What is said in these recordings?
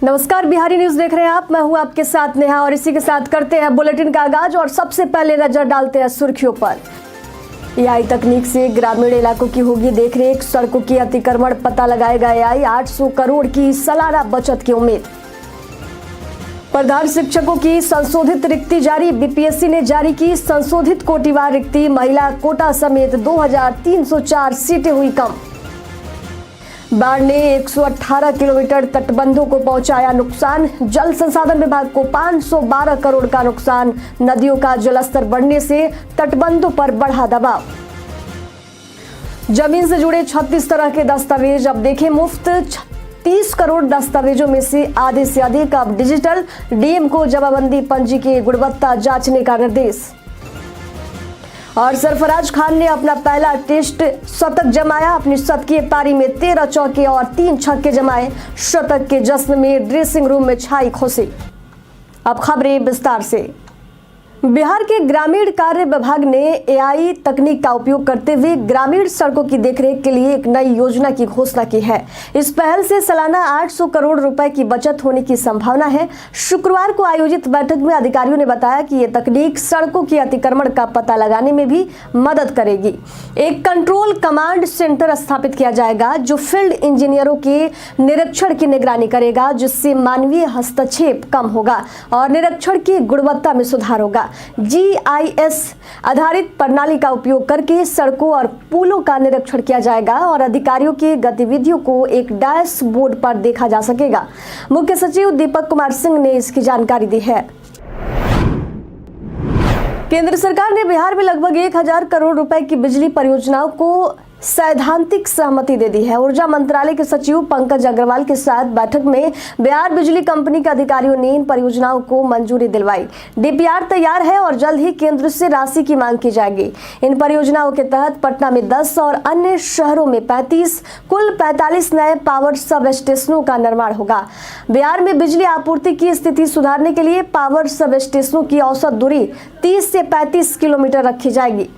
नमस्कार, बिहारी न्यूज देख रहे हैं आप। मैं हूं आपके साथ नेहा और इसी के साथ करते हैं बुलेटिन का आगाज। और सबसे पहले नजर डालते हैं सुर्खियों पर। एआई तकनीक से ग्रामीण इलाकों की होगी देखरेख, सड़कों की अतिक्रमण पता लगाएगा एआई, 800 करोड़ की सालाना बचत की उम्मीद। प्रधान शिक्षकों की संशोधित रिक्ति जारी, बीपीएससी ने जारी की संशोधित कोटिवार रिक्ति, महिला कोटा समेत 2304 सीटें हुई कम। बाढ़ ने 118 किलोमीटर तटबंधों को पहुंचाया नुकसान, जल संसाधन विभाग को 512 करोड़ का नुकसान, नदियों का जलस्तर बढ़ने से तटबंधों पर बढ़ा दबाव। जमीन से जुड़े 36 तरह के दस्तावेज अब देखें मुफ्त, 30 करोड़ दस्तावेजों में से आधे से अधिक अब डिजिटल, डीएम को जमाबंदी पंजी की गुणवत्ता जांचने का निर्देश। और सरफराज खान ने अपना पहला टेस्ट शतक जमाया, अपनी शतकीय पारी में 13 चौके और 3 छक्के जमाए, शतक के जश्न में ड्रेसिंग रूम में छाई खुशी। अब खबरें विस्तार से। बिहार के ग्रामीण कार्य विभाग ने एआई तकनीक का उपयोग करते हुए ग्रामीण सड़कों की देखरेख के लिए एक नई योजना की घोषणा की है। इस पहल से सालाना 800 करोड़ रुपए की बचत होने की संभावना है। शुक्रवार को आयोजित बैठक में अधिकारियों ने बताया कि ये तकनीक सड़कों के अतिक्रमण का पता लगाने में भी मदद करेगी। एक कंट्रोल कमांड सेंटर स्थापित किया जाएगा जो फील्ड इंजीनियरों के निरीक्षण की निगरानी करेगा, जिससे मानवीय हस्तक्षेप कम होगा और निरीक्षण की गुणवत्ता में सुधार होगा। जीआईएस आधारित प्रणाली का उपयोग करके सड़कों और पुलों का निरीक्षण किया जाएगा और अधिकारियों की गतिविधियों को एक डैशबोर्ड पर देखा जा सकेगा। मुख्य सचिव दीपक कुमार सिंह ने इसकी जानकारी दी है। केंद्र सरकार ने बिहार में लगभग 1000 करोड़ रुपए की बिजली परियोजनाओं को सैद्धांतिक सहमति दे दी है। ऊर्जा मंत्रालय के सचिव पंकज अग्रवाल के साथ बैठक में बिहार बिजली कंपनी के अधिकारियों ने इन परियोजनाओं को मंजूरी दिलवाई। डीपीआर तैयार है और जल्द ही केंद्र से राशि की मांग की जाएगी। इन परियोजनाओं के तहत पटना में 10 और अन्य शहरों में 35 कुल 45 नए पावर सब स्टेशनों का निर्माण होगा। बिहार में बिजली आपूर्ति की स्थिति सुधारने के लिए पावर सब स्टेशनों की औसत दूरी 30 से 35 किलोमीटर रखी जाएगी।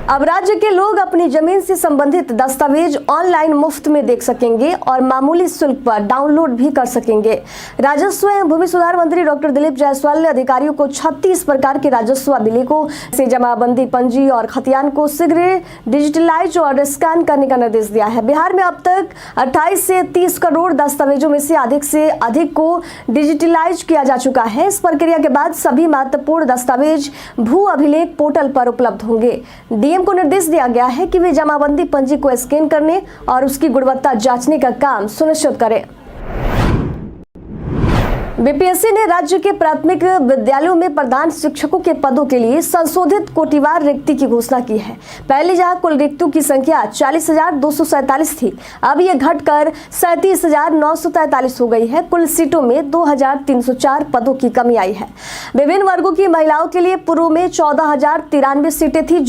अब राज्य के लोग अपनी जमीन से संबंधित दस्तावेज ऑनलाइन मुफ्त में देख सकेंगे और मामूली शुल्क पर डाउनलोड भी कर सकेंगे। राजस्व एवं भूमि सुधार मंत्री डॉक्टर दिलीप जायसवाल ने अधिकारियों को 36 प्रकार के राजस्व अभिलेखों से जमाबंदी पंजी और खतियान को शीघ्र डिजिटलाइज और स्कैन करने का निर्देश दिया है। बिहार में अब तक 28 से 30 करोड़ दस्तावेजों में से अधिक को डिजिटलाइज किया जा चुका है। इस प्रक्रिया के बाद सभी महत्वपूर्ण दस्तावेज भू अभिलेख पोर्टल पर उपलब्ध होंगे। डीएम को निर्देश दिया गया है कि वे जमाबंदी पंजी को स्कैन करने और उसकी गुणवत्ता जांचने का काम सुनिश्चित करें। बीपीएससी ने राज्य के प्राथमिक विद्यालयों में प्रधान शिक्षकों के पदों के लिए संशोधित कोटिवार रिक्ति की घोषणा की है। पहले जहां कुल रिक्तियों की संख्या 40,247 थी, अब यह घटकर 37,943 हो गई है। कुल सीटों में 2,304 पदों की कमी आई है। विभिन्न वर्गों की महिलाओं के लिए पूर्व में 14,093 सीटें थी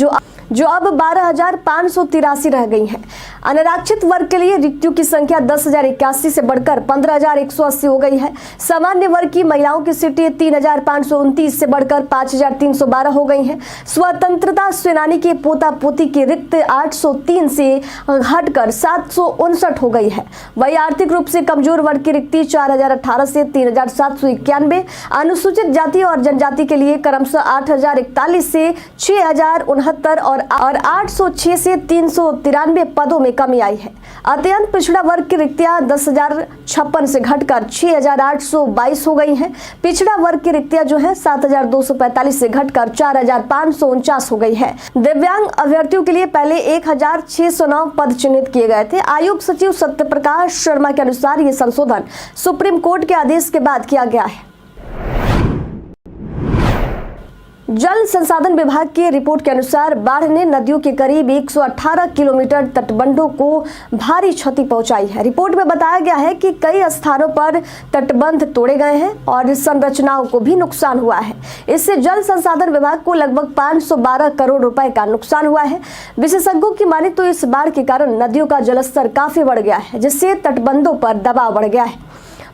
जो अब 12,583 रह गई हैं। अनारक्षित वर्ग के लिए रिक्तियों की संख्या 10,081 से बढ़कर 15,180 हो गई है। सामान्य वर्ग की महिलाओं की सीटें 3,529 से बढ़कर 5,312 हो गई हैं। स्वतंत्रता सेनानी के पोता पोती की रिक्त 803 से घटकर 759 हो गई है। वही आर्थिक रूप से कमजोर वर्ग की रिक्ति 4,018 से 3,791, अनुसूचित जाति और जनजाति के लिए क्रमशः 8,041 से 6,069 और 806 से 393 पदों में कमी आई है। अत्यंत पिछड़ा वर्ग की रिक्तियां 10,056 से घटकर 6,822 हो गई हैं। पिछड़ा वर्ग की रिक्तियां जो है 7,245 से घटकर 4,549 हो गई है। दिव्यांग अभ्यर्थियों के लिए पहले 1,609 पद चिन्हित किए गए थे। आयोग सचिव सत्यप्रकाश शर्मा के अनुसार ये संशोधन सुप्रीम कोर्ट के आदेश के बाद किया गया है। जल संसाधन विभाग की रिपोर्ट के अनुसार बाढ़ ने नदियों के करीब 118 किलोमीटर तटबंधों को भारी क्षति पहुंचाई है। रिपोर्ट में बताया गया है कि कई स्थानों पर तटबंध तोड़े गए हैं और संरचनाओं को भी नुकसान हुआ है। इससे जल संसाधन विभाग को लगभग 512 करोड़ रुपए का नुकसान हुआ है। विशेषज्ञों की माने तो इस बाढ़ के कारण नदियों का जलस्तर काफी बढ़ गया है, जिससे तटबंधों पर दबाव बढ़ गया है।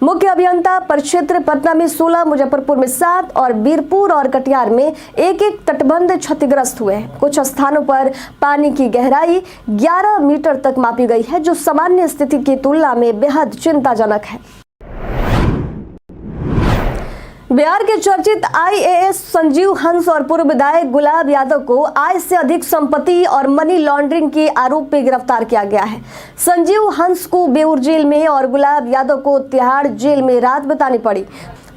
मुख्य अभियंता परिक्षेत्र पटना में 16, मुजफ्फरपुर में 7 और बीरपुर और कटिहार में एक तटबंध क्षतिग्रस्त हुए हैं। कुछ स्थानों पर पानी की गहराई 11 मीटर तक मापी गई है, जो सामान्य स्थिति की तुलना में बेहद चिंताजनक है। बिहार के चर्चित IAS संजीव हंस और पूर्व विधायक गुलाब यादव को आय से अधिक संपत्ति और मनी लॉन्ड्रिंग के आरोप में गिरफ्तार किया गया है। संजीव हंस को बेऊर जेल में और गुलाब यादव को तिहाड़ जेल में रात बितानी पड़ी।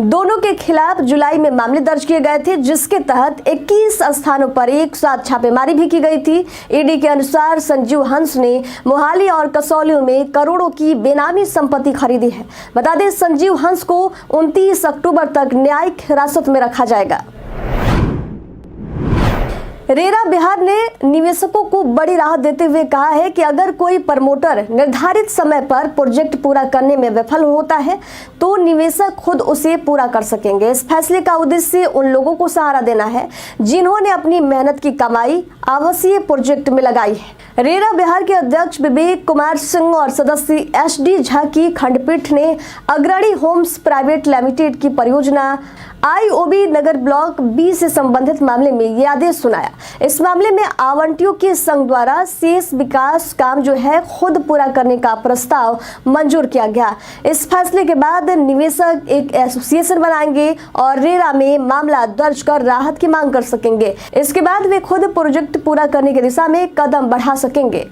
दोनों के खिलाफ जुलाई में मामले दर्ज किए गए थे, जिसके तहत 21 स्थानों पर एक साथ छापेमारी भी की गई थी। ईडी के अनुसार संजीव हंस ने मोहाली और कसौली में करोड़ों की बेनामी संपत्ति खरीदी है। बता दें, संजीव हंस को 29 अक्टूबर तक न्यायिक हिरासत में रखा जाएगा। रेरा बिहार ने निवेशकों को बड़ी राहत देते हुए कहा है कि अगर कोई प्रमोटर निर्धारित समय पर प्रोजेक्ट पूरा करने में विफल होता है तो निवेशक खुद उसे पूरा कर सकेंगे। इस फैसले का उद्देश्य उन लोगों को सहारा देना है जिन्होंने अपनी मेहनत की कमाई आवासीय प्रोजेक्ट में लगाई है। रेरा बिहार के अध्यक्ष विवेक कुमार सिंह और सदस्य SD झा की खंडपीठ ने अग्रणी होम्स प्राइवेट लिमिटेड की परियोजना IOB नगर ब्लॉक B से संबंधित मामले में यह आदेश सुनाया। इस मामले में आवंटियों के संघ द्वारा शेष विकास काम जो है खुद पूरा करने का प्रस्ताव मंजूर किया गया। इस फैसले के बाद निवेशक एक एसोसिएशन बनाएंगे और रेरा में मामला दर्ज कर राहत की मांग कर सकेंगे। इसके बाद वे खुद प्रोजेक्ट पूरा करने की दिशा में कदम बढ़ा सकेंगे।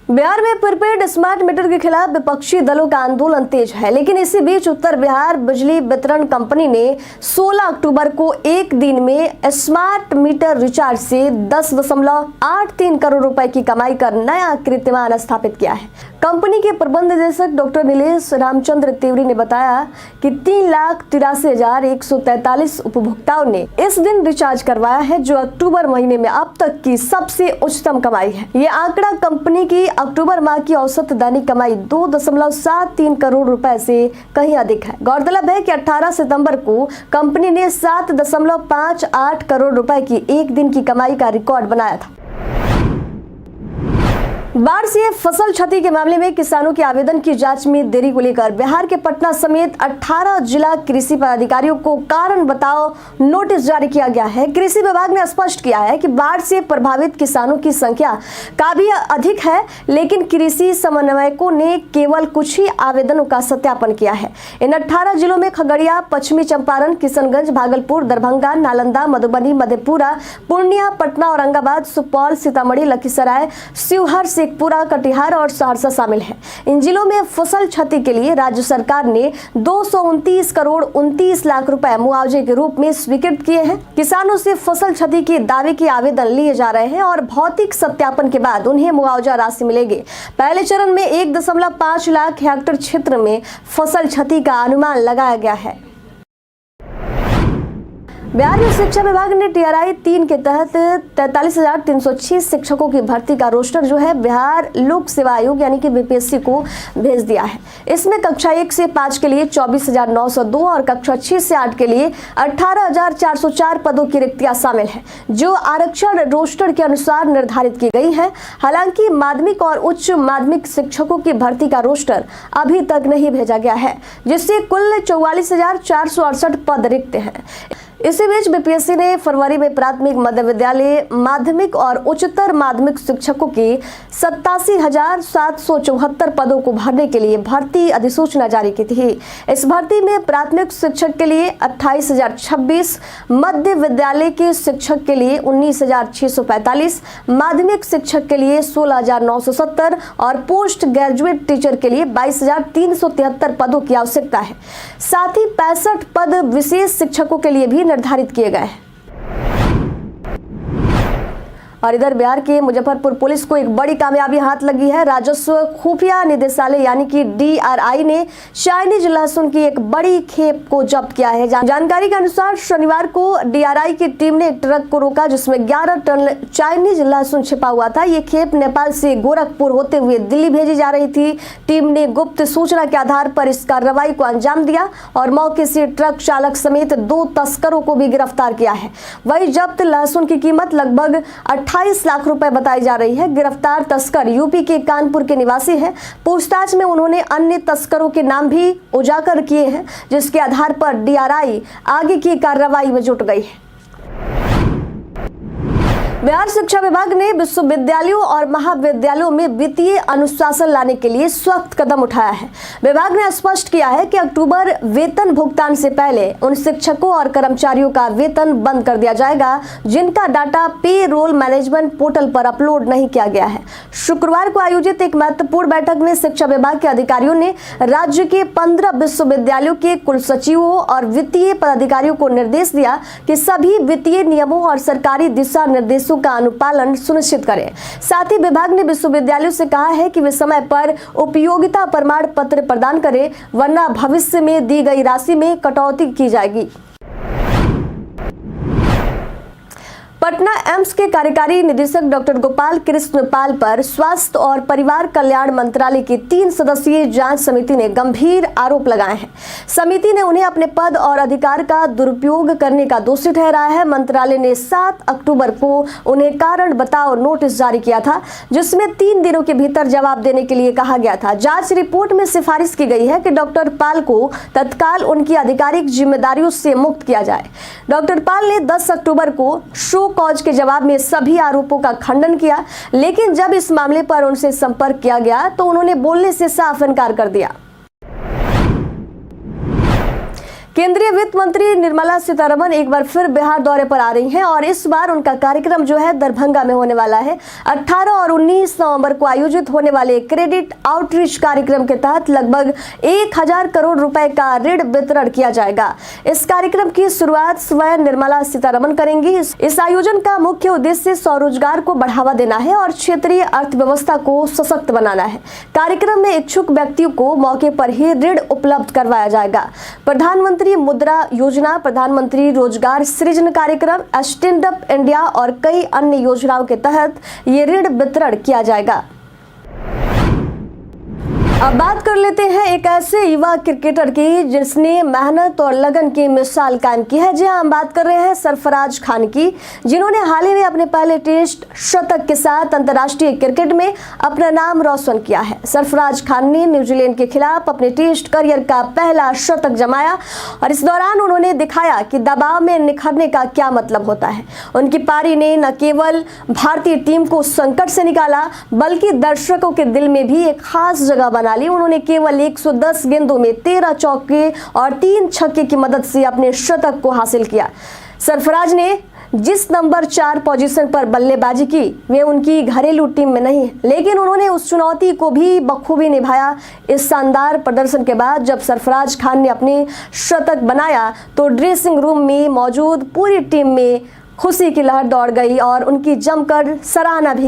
बिहार में प्रीपेड स्मार्ट मीटर के खिलाफ विपक्षी दलों का आंदोलन तेज है, लेकिन इसी बीच उत्तर बिहार बिजली वितरण कंपनी ने 16 अक्टूबर को एक दिन में स्मार्ट मीटर रिचार्ज से 10.83 करोड़ रुपए की कमाई कर नया कीर्तिमान स्थापित किया है। कंपनी के प्रबंध निदेशक डॉक्टर नीलेश रामचंद्र तिवारी ने बताया कि 3,83,143 उपभोक्ताओं ने इस दिन रिचार्ज करवाया है, जो अक्टूबर महीने में अब तक की सबसे उच्चतम कमाई है। ये आंकड़ा कंपनी की अक्टूबर माह की औसत दैनिक कमाई 2.73 करोड़ रुपए से कहीं अधिक है। गौरतलब है कि 18 सितंबर को कंपनी ने 7.58 करोड़ रुपए की एक दिन की कमाई का रिकॉर्ड बनाया था। बाढ़ से फसल क्षति के मामले में किसानों के आवेदन की जांच में देरी को लेकर बिहार के पटना समेत 18 जिला कृषि पदाधिकारियों को कारण बताओ नोटिस जारी किया गया है। कृषि विभाग ने स्पष्ट किया है कि बाढ़ से प्रभावित किसानों की संख्या काफी अधिक है, लेकिन कृषि समन्वयकों ने केवल कुछ ही आवेदनों का सत्यापन किया है। इन 18 जिलों में खगड़िया, पश्चिमी चंपारण, किशनगंज, भागलपुर, दरभंगा, नालंदा, मधुबनी, मधेपुरा, पूर्णिया, पटना, औरंगाबाद, सुपौल, सीतामढ़ी, लखीसराय, शिवहर, शेखपुरा, कटिहार और सहरसा शामिल है। इन जिलों में फसल क्षति के लिए राज्य सरकार ने 229 करोड़ 29 लाख रुपए मुआवजे के रूप में स्वीकृत किए हैं। किसानों से फसल क्षति के दावे के आवेदन लिए जा रहे हैं और भौतिक सत्यापन के बाद उन्हें मुआवजा राशि मिलेगी। पहले चरण में 1.5 लाख हेक्टेयर क्षेत्र में फसल क्षति का अनुमान लगाया गया है। बिहार में शिक्षा विभाग ने TRI 3 के तहत 43,306 शिक्षकों की भर्ती का रोस्टर जो है बिहार लोक सेवा आयोग यानी कि BPSC को भेज दिया है। इसमें कक्षा 1 से 5 के लिए 24,902 और कक्षा 6 से 8 के लिए 18,404 पदों की रिक्तियां शामिल हैं, जो आरक्षण रोस्टर के अनुसार निर्धारित की गई है। हालांकि माध्यमिक और उच्च माध्यमिक शिक्षकों की भर्ती का रोस्टर अभी तक नहीं भेजा गया है, जिससे कुल 44,468 पद रिक्त हैं। इसी बीच BPSC ने फरवरी में प्राथमिक, मध्य विद्यालय, माध्यमिक और उच्चतर माध्यमिक शिक्षकों की 87,774 पदों को भरने के लिए भर्ती अधिसूचना जारी की थी। इस भर्ती में प्राथमिक शिक्षक के लिए 28,026, मध्य विद्यालय के शिक्षक के लिए 19,645, माध्यमिक शिक्षक के लिए 16,970 और पोस्ट ग्रेजुएट टीचर के लिए 22,373 पदों की आवश्यकता है। साथ ही 65 पद विशेष शिक्षकों के लिए भी निर्धारित किए गए हैं। और इधर बिहार के मुजफ्फरपुर पुलिस को एक बड़ी कामयाबी हाथ लगी है। राजस्व खुफिया निदेशालय यानी कि DRI ने चाइनीज लहसुन की एक बड़ी खेप को जब्त किया है। जानकारी के अनुसार शनिवार को DRI की टीम ने एक ट्रक को रोका, जिसमें 11 टन चाइनीज लहसुन छिपा हुआ था। ये खेप नेपाल से गोरखपुर होते हुए दिल्ली भेजी जा रही थी। टीम ने गुप्त सूचना के आधार पर इस कार्रवाई को अंजाम दिया और मौके से ट्रक चालक समेत 2 तस्करों को भी गिरफ्तार किया है। वही जब्त लहसुन की कीमत लगभग 28 लाख रुपए बताई जा रही है। गिरफ्तार तस्कर यूपी के कानपुर के निवासी हैं। पूछताछ में उन्होंने अन्य तस्करों के नाम भी उजागर किए हैं, जिसके आधार पर डीआरआई आगे की कार्रवाई में जुट गई है। बिहार शिक्षा विभाग ने विश्वविद्यालयों और महाविद्यालयों में वित्तीय अनुशासन लाने के लिए सख्त कदम उठाया है। विभाग ने स्पष्ट किया है कि अक्टूबर वेतन भुगतान से पहले उन शिक्षकों और कर्मचारियों का वेतन बंद कर दिया जाएगा जिनका डाटा पे रोल मैनेजमेंट पोर्टल पर अपलोड नहीं किया गया है। शुक्रवार को आयोजित एक महत्वपूर्ण बैठक में शिक्षा विभाग के अधिकारियों ने राज्य के 15 विश्वविद्यालयों के कुलसचिवों और वित्तीय पदाधिकारियों को निर्देश दिया कि सभी वित्तीय नियमों और सरकारी दिशा निर्देशों का अनुपालन सुनिश्चित करें। साथ ही विभाग ने विश्वविद्यालयों से कहा है कि वे समय पर उपयोगिता प्रमाण पत्र प्रदान करें, वरना भविष्य में दी गई राशि में कटौती की जाएगी। पटना एम्स के कार्यकारी निदेशक डॉक्टर गोपाल कृष्ण पाल पर स्वास्थ्य और परिवार कल्याण मंत्रालय की 3 सदस्यीय जांच समिति ने गंभीर आरोप लगाए हैं। समिति ने उन्हें अपने पद और अधिकार का दुरुपयोग करने का दोषी ठहराया है। मंत्रालय ने 7 अक्टूबर को उन्हें कारण बताओ नोटिस जारी किया था, जिसमें 3 दिनों के भीतर जवाब देने के लिए कहा गया था। जांच रिपोर्ट में सिफारिश की गई है कि डॉक्टर पाल को तत्काल उनकी आधिकारिक जिम्मेदारियों से मुक्त किया जाए। डॉक्टर पाल ने 10 अक्टूबर को शो कॉज के जवाब में सभी आरोपों का खंडन किया, लेकिन जब इस मामले पर उनसे संपर्क किया गया तो उन्होंने बोलने से साफ इनकार कर दिया। केंद्रीय वित्त मंत्री निर्मला सीतारमण एक बार फिर बिहार दौरे पर आ रही हैं और इस बार उनका कार्यक्रम जो है दरभंगा में होने वाला है। 18 और 19 नवंबर को आयोजित होने वाले क्रेडिट आउटरीच कार्यक्रम के तहत लगभग 1000 करोड़ रुपए का ऋण वितरण किया जाएगा। इस कार्यक्रम की शुरुआत स्वयं निर्मला सीतारमण करेंगी। इस आयोजन का मुख्य उद्देश्य स्वरोजगार को बढ़ावा देना है और क्षेत्रीय अर्थव्यवस्था को सशक्त बनाना है। कार्यक्रम में इच्छुक व्यक्तियों को मौके पर ही ऋण उपलब्ध करवाया जाएगा। प्रधानमंत्री मुद्रा योजना, प्रधानमंत्री रोजगार सृजन कार्यक्रम, स्टैंड अप इंडिया और कई अन्य योजनाओं के तहत ये ऋण वितरण किया जाएगा। अब बात कर लेते हैं एक ऐसे युवा क्रिकेटर की जिसने मेहनत और लगन की मिसाल कायम की है। जी हम बात कर रहे हैं सरफराज खान की, जिन्होंने हाल ही में अपने पहले टेस्ट शतक के साथ अंतर्राष्ट्रीय क्रिकेट में अपना नाम रोशन किया है। सरफराज खान ने न्यूजीलैंड के खिलाफ अपने टेस्ट करियर का पहला शतक जमाया और इस दौरान उन्होंने दिखाया कि दबाव में निखरने का क्या मतलब होता है। उनकी पारी ने न केवल भारतीय टीम को संकट से निकाला, बल्कि दर्शकों के दिल में भी एक खास जगह बना ली। उन्होंने केवल 110 गेंदों में 13 चौके और 3 छक्के की मदद से अपने शतक को हासिल किया। सरफराज ने जिस नंबर 4 पोजीशन पर बल्लेबाजी की वे उनकी घरेलू टीम में नहीं, लेकिन उन्होंने उस चुनौती को भी बखूबी निभाया। इस शानदार प्रदर्शन के बाद जब सरफराज खान ने अपनी शतक बनाया तो ड्रेसिंग रूम में मौजूद पूरी टीम में खुशी की लहर दौड़ गई और उनकी जमकर सराहना भी